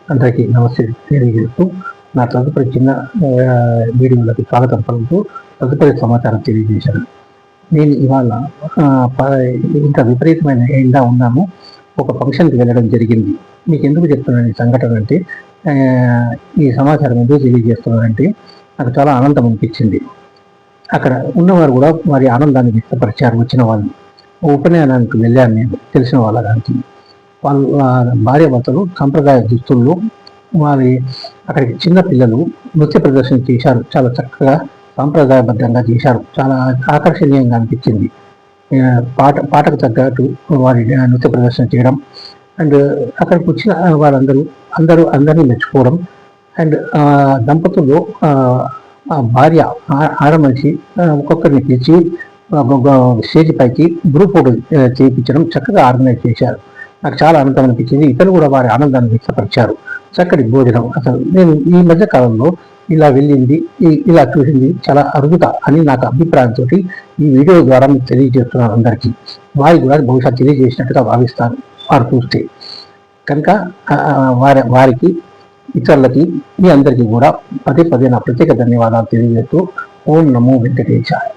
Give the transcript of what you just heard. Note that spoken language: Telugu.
అందరికీ నమస్తే తెలియజేస్తూ నా తదుపరి చిన్న వీడియోలకి స్వాగతం పలుకుతూ తదుపరి సమాచారం తెలియజేశాను. నేను ఇవాళ ఇంత విపరీతమైన ఎండా ఉన్నాము. ఒక ఫంక్షన్కి వెళ్ళడం జరిగింది. మీకు ఎందుకు చెప్తున్నాను ఈ సంఘటన అంటే, ఈ సమాచారం ఎందుకు తెలియజేస్తున్నానంటే, నాకు చాలా ఆనందం అనిపించింది. అక్కడ ఉన్నవారు కూడా వారి ఆనందాన్ని వ్యక్తపరిచారు. వచ్చిన వాళ్ళు ఉపనయనానికి వెళ్ళాను నేను, తెలిసిన వాళ్ళ దానికి. వాళ్ళ భార్యాభర్తలు సంప్రదాయ దుస్తుల్లో వారి అక్కడికి చిన్న పిల్లలు నృత్య ప్రదర్శన చేశారు. చాలా చక్కగా సాంప్రదాయబద్ధంగా చేశారు. చాలా ఆకర్షణీయంగా అనిపించింది. పాటకు తగ్గట్టు వారి నృత్య ప్రదర్శన చేయడం అండ్ అక్కడికి వచ్చిన అందరినీ మెచ్చుకోవడం అండ్ దంపతుల్లో భార్య ఆడ మనిషి ఒక్కొక్కరిని పిలిచి స్టేజ్ పైకి గ్రూప్ ఫోటో చేయించడం చక్కగా ఆర్గనైజ్ చేశారు. నాకు చాలా ఆనందం అనిపించింది. ఇతరులు కూడా వారి ఆనందాన్ని వ్యక్తపరిచారు. చక్కటి భోజనం. అసలు నేను ఈ మధ్య కాలంలో ఇలా వెళ్ళింది, ఇలా చూసింది చాలా అరుదుగా అని నాకు అభిప్రాయంతో ఈ వీడియో ద్వారా మీకు తెలియజేస్తున్నాను. అందరికీ వారి కూడా బహుశా తెలియజేసినట్టుగా భావిస్తాను వారు చూస్తే కనుక. వారికి ఇతరులకి మీ అందరికీ కూడా పదే పదే నా ప్రత్యేక ధన్యవాదాలు తెలియజేస్తూ ఓం నమో వెంకటేశాయ.